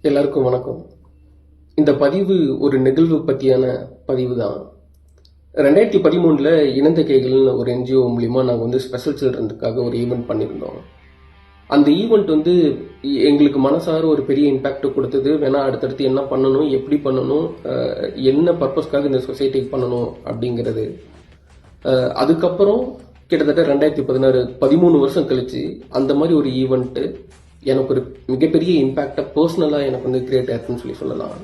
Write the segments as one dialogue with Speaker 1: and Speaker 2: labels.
Speaker 1: எல்லாருக்கும் வணக்கம். இந்த பதிவு ஒரு நிகழ்வு பற்றியான பதிவு தான். 2013 இணைந்த கைகள்னு ஒரு என்ஜிஓ மூலிமா நாங்கள் வந்து ஸ்பெஷல் சில்ட்ரனுக்காக ஒரு ஈவெண்ட் பண்ணியிருந்தோம். அந்த ஈவெண்ட் வந்து எங்களுக்கு மனசார ஒரு பெரிய இம்பேக்ட் கொடுத்தது. வேணா அடுத்தடுத்து என்ன பண்ணணும், எப்படி பண்ணணும், என்ன பர்பஸ்க்காக இந்த சொசைட்டிக்கு பண்ணணும் அப்படிங்கிறது. அதுக்கப்புறம் கிட்டத்தட்ட 2016 13 வருஷம் கழிச்சு அந்த மாதிரி ஒரு ஈவெண்ட்டு எனக்கு ஒரு மிகப்பெரிய இம்பேக்டை பர்சனலாக எனக்கு வந்து கிரியேட் ஆயிருக்குன்னு சொல்லலாம்.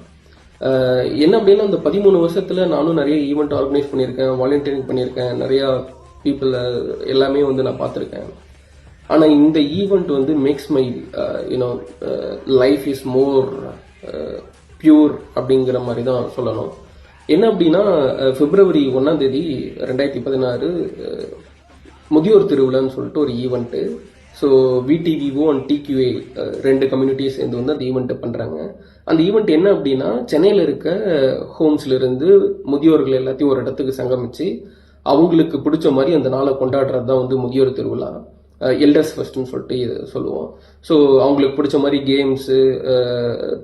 Speaker 1: என்ன அப்படின்னா அந்த 13 வருஷத்தில் நானும் நிறைய ஈவெண்ட் ஆர்கனைஸ் பண்ணியிருக்கேன், வாலண்டியரிங் பண்ணியிருக்கேன், நிறையா பீப்புள் எல்லாமே வந்து நான் பார்த்துருக்கேன். ஆனால் இந்த ஈவெண்ட் வந்து makes my life is more pure அப்படிங்கிற மாதிரி தான் சொல்லணும். என்ன அப்படின்னா February 1 2016 முதியோர் திருவிழான்னு சொல்லிட்டு ஒரு event. So VTVO and TQA ரெண்டு கம்யூனிட்டியை சேர்ந்து வந்து அந்த ஈவெண்ட்டை பண்ணுறாங்க. அந்த ஈவெண்ட் என்ன அப்படின்னா சென்னையில் இருக்க ஹோம்ஸ்லேருந்து முதியோர்கள் எல்லாத்தையும் ஒரு இடத்துக்கு சங்கமிச்சு அவங்களுக்கு பிடிச்ச மாதிரி அந்த நாளை கொண்டாடுறது தான் வந்து முதியோர் திருவிழா, எல்டர்ஸ் ஃபர்ஸ்ட்னு சொல்லிட்டு சொல்லுவோம். ஸோ அவங்களுக்கு பிடிச்ச மாதிரி கேம்ஸு,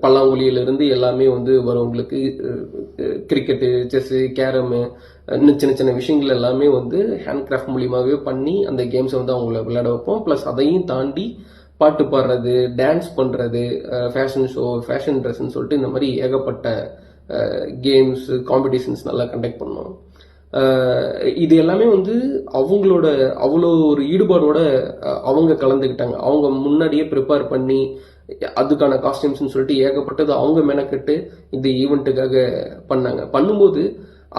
Speaker 1: பல்லாங்குழியிலிருந்து எல்லாமே வந்து வரவங்களுக்கு கிரிக்கெட்டு, செஸ்ஸு, கேரமு, இன்னும் சின்ன சின்ன விஷயங்கள் எல்லாமே வந்து ஹேண்ட் கிராஃப்ட் மூலியமாகவே பண்ணி அந்த கேம்ஸை வந்து அவங்கள விளையாட வைப்போம். ப்ளஸ் அதையும் தாண்டி பாட்டு பாடுறது, டான்ஸ் பண்ணுறது, ஃபேஷன் ஷோ, ஃபேஷன் ட்ரெஸ்ன்னு சொல்லிட்டு இந்த மாதிரி ஏகப்பட்ட கேம்ஸ், காம்படிஷன்ஸ் நல்லா கண்டக்ட் பண்ணோம். இது எல்லாமே வந்து அவங்களோட அவ்வளோ ஒரு ஈடுபாடோட அவங்க கலந்துக்கிட்டாங்க. அவங்க முன்னாடியே ப்ரிப்பேர் பண்ணி அதுக்கான காஸ்டியூம்ஸ்ன்னு சொல்லிட்டு ஏகப்பட்டது அவங்க மெனக்கெட்டு இந்த ஈவெண்ட்டுக்காக பண்ணாங்க. பண்ணும்போது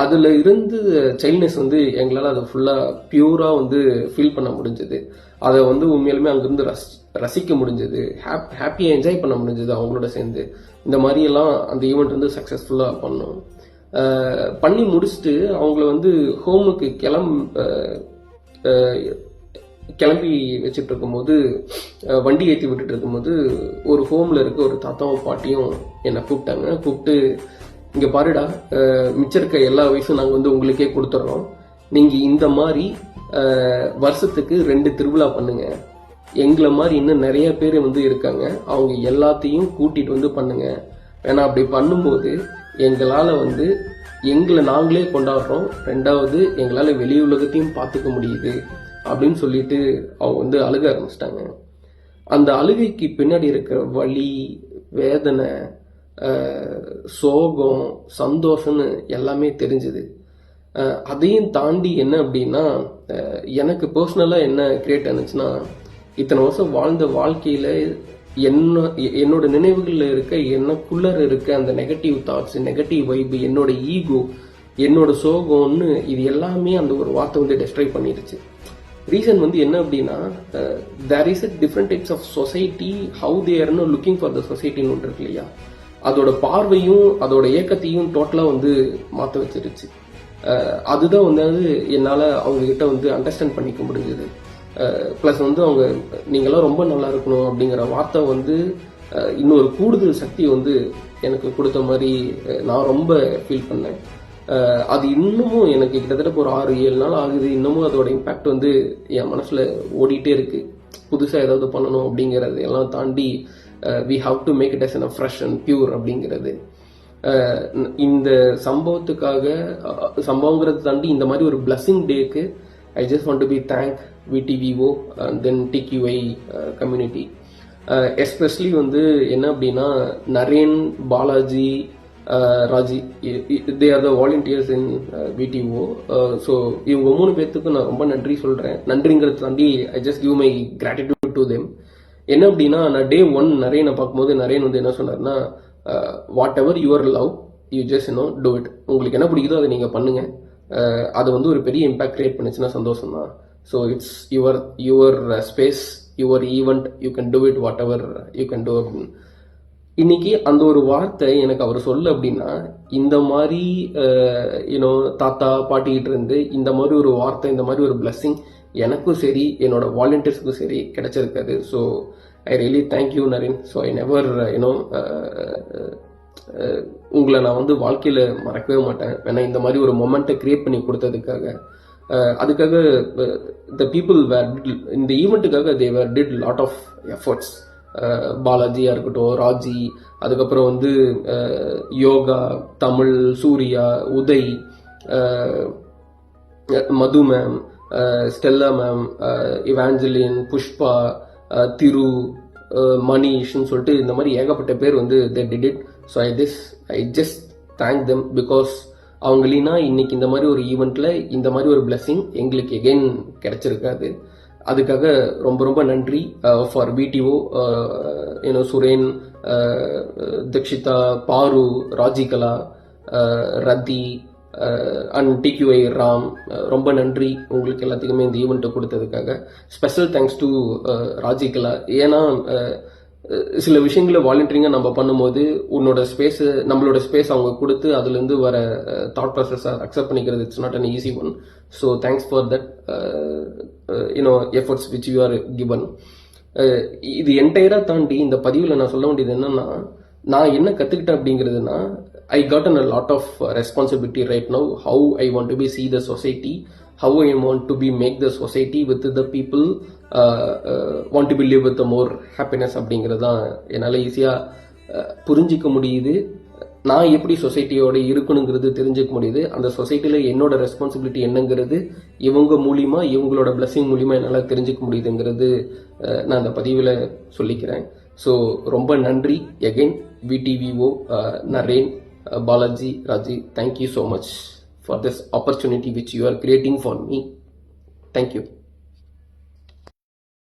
Speaker 1: அதில் இருந்து சைல்ட்னஸ் வந்து எங்களால் அதை ஃபுல்லாக பியூராக வந்து ஃபீல் பண்ண முடிஞ்சது. அதை வந்து உண்மையிலுமே அங்கேருந்து ரசிக்க முடிஞ்சது, ஹாப்பியாக என்ஜாய் பண்ண முடிஞ்சது அவங்களோட சேர்ந்து. இந்த மாதிரியெல்லாம் அந்த ஈவெண்ட் வந்து சக்ஸஸ்ஃபுல்லாக பண்ணோம். பண்ணி முடிச்சுட்டு அவங்கள வந்து ஹோமுக்கு கிளம்பி வச்சுட்டு இருக்கும்போது, வண்டி ஏற்றி விட்டுட்டு இருக்கும்போது ஒரு ஹோமில் இருக்க ஒரு தாத்தாவும் பாட்டியும் என்னை கூப்பிட்டு இங்கே பாருடா, மிச்சம் இருக்க எல்லா வயசும் நாங்கள் வந்து உங்களுக்கே கொடுத்துட்றோம், நீங்கள் இந்த மாதிரி வருஷத்துக்கு 2 திருவிழா பண்ணுங்க, எங்களை மாதிரி இன்னும் நிறைய பேர் வந்து இருக்காங்க, அவங்க எல்லாத்தையும் கூட்டிகிட்டு வந்து பண்ணுங்க, ஏன்னா அப்படி பண்ணும்போது எங்களால் வந்து எங்களை நாங்களே கொண்டாடுறோம், 2வது எங்களால் வெளி உலகத்தையும் பார்த்துக்க முடியுது அப்படின்னு சொல்லிட்டு அவங்க வந்து அழுக ஆரம்பிச்சிட்டாங்க. அந்த அழுகைக்கு பின்னாடி இருக்கிற வலி, வேதனை, சோகம், சந்தோஷம்னு எல்லாமே தெரிஞ்சுது. அதையும் தாண்டி என்ன அப்படின்னா எனக்கு பர்சனலாக என்ன கிரியேட் ஆனிச்சுன்னா, இத்தனை வருஷம் வாழ்ந்த வாழ்க்கையில் என்னோட நினைவுகளில் இருக்க, எனக்குள்ளர இருக்க அந்த நெகட்டிவ் தாட்ஸ், நெகட்டிவ் வைப்பு, என்னோட ஈகோ, என்னோட சோகம்னு இது எல்லாமே அந்த ஒரு வார்த்தை வந்து டெஸ்ட்ராய் பண்ணிடுச்சு. ரீசன் வந்து என்ன அப்படின்னா, there is a different types of society, how they are looking for the சொசைட்டின்னு ஒன்று இருக்கு இல்லையா, அதோட பார்வையும் அதோட இயக்கத்தையும் டோட்டலாக வந்து மாற்ற வச்சிருச்சு. அதுதான் வந்து என்னால் அவங்கக்கிட்ட வந்து அண்டர்ஸ்டாண்ட் பண்ணிக்க முடிஞ்சது. ப்ளஸ் வந்து அவங்க நீங்களாம் ரொம்ப நல்லா இருக்கணும் அப்படிங்கிற வார்த்தை வந்து இன்னொரு கூடுதல் சக்தி வந்து எனக்கு கொடுத்த மாதிரி நான் ரொம்ப ஃபீல் பண்ணேன். அது இன்னமும் எனக்கு கிட்டத்தட்ட ஒரு 6-7 நாள் ஆகுது. இன்னமும் அதோட இம்பேக்ட் வந்து என் மனசில் ஓடிட்டே இருக்கு. புதுசாக ஏதாவது பண்ணணும் அப்படிங்கிறது எல்லாம் தாண்டி we have to make it as a fresh and pure அப்படிங்கிறது. இந்த சம்பவங்கிறது தாண்டி இந்த மாதிரி ஒரு பிளஸிங் டேக்கு I just want to be thank VTVO and then TQI community. Especially வந்து என்ன அப்படின்னா Naren, Balaji, Raji, they are the volunteers in VTVO. So இவங்க 3 பேர்த்துக்கும் நான் ரொம்ப நன்றி சொல்கிறேன். நன்றிங்கிறத தாண்டி I just give my gratitude to them. என்ன அப்படின்னா நான் Day 1 நரேனை பார்க்கும்போது நரேன் வந்து என்ன சொன்னார்னா, what ever your love you just do it, உங்களுக்கு என்ன பிடிக்குதோ அதை நீங்கள் பண்ணுங்கள், அது வந்து ஒரு பெரிய இம்பேக்ட் கிரியேட் பண்ணுச்சுன்னா சந்தோஷம் தான். So it's your space, your event, you can do it what ever you can do அப்படின்னு. இன்னைக்கு அந்த ஒரு வார்த்தை எனக்கு அவர் சொல்ல அப்படின்னா, இந்த மாதிரி தாத்தா பாட்டிக்கிட்டு இருந்து இந்த மாதிரி ஒரு வார்த்தை, இந்த மாதிரி ஒரு பிளஸ்ஸிங் எனக்கும் சரி என்னோட வாலண்டியர்ஸுக்கும் சரி கிடைச்சிருக்காது. So I really thank you Naren. So I never உங்களை நான் வந்து வாழ்க்கையில் மறக்கவே மாட்டேன். ஏன்னா இந்த மாதிரி ஒரு மொமெண்ட்டை கிரியேட் பண்ணி கொடுத்ததுக்காக, அதுக்காக த பீப்புள் வேர் இந்த ஈவெண்ட்டுக்காக they were did lot of efforts. பாலாஜியாக இருக்கட்டும், ராஜி, அதுக்கப்புறம் வந்து Yoga, Tamil, Surya, Uday, Madhu ma'am, Stella ma'am, Evangeline, Pushpa, Thiru, மணிஷ்னு சொல்லிட்டு இந்த மாதிரி ஏகப்பட்ட பேர் வந்து they did it. So I just thank them because அவங்க இல்லைன்னா இன்னைக்கு இந்த மாதிரி ஒரு ஈவெண்ட்டில் இந்த மாதிரி ஒரு பிளெஸிங் எங்களுக்கு எகெயின் கிடைச்சிருக்காது. அதுக்காக ரொம்ப ரொம்ப நன்றி ஃபார் பிடிஓ, சுரேன், தக்ஷிதா, பாரு, ராஜிகலா, ரத்தி அண்ட் டிக்யூஐ ராம். ரொம்ப நன்றி உங்களுக்கு எல்லாத்துக்குமே இந்த ஈவெண்ட்டை கொடுத்ததுக்காக. Special thanks to Rajikala. ஏன்னா சில விஷயங்களை வாலண்டியரிங்காக நம்ம பண்ணும்போது நம்மளோட ஸ்பேஸ் அவங்க கொடுத்து அதுலேருந்து வர தாட் ப்ராசஸை அக்செப்ட் பண்ணிக்கிறது it's not an easy one. So thanks for that efforts which you are given. இது என்டையராக தாண்டி இந்த பதிவில் நான் சொல்ல வேண்டியது என்னன்னா, நான் என்ன கற்றுக்கிட்டேன் அப்படிங்கிறதுனா, I gotten a lot of responsibility right now, how I want to be see the society, how I want to be make the society with the people want to be live with the more happiness அப்படிங்கிறதான் என்னால் ஈஸியாக புரிஞ்சிக்க முடியுது. நான் எப்படி சொசைட்டியோட இருக்கணுங்கிறது தெரிஞ்சுக்க முடியுது. அந்த சொசைட்டியில் என்னோட ரெஸ்பான்சிபிலிட்டி என்னங்கிறது இவங்க மூலிமா, இவங்களோட பிளஸிங் மூலிமா என்னால் தெரிஞ்சுக்க முடியுதுங்கிறது நான் அந்த பதிவில் சொல்லிக்கிறேன். ஸோ ரொம்ப நன்றி again VTVO, Naren, Balaji, Raji. Thank you so much for this opportunity which you are creating for me. Thank you.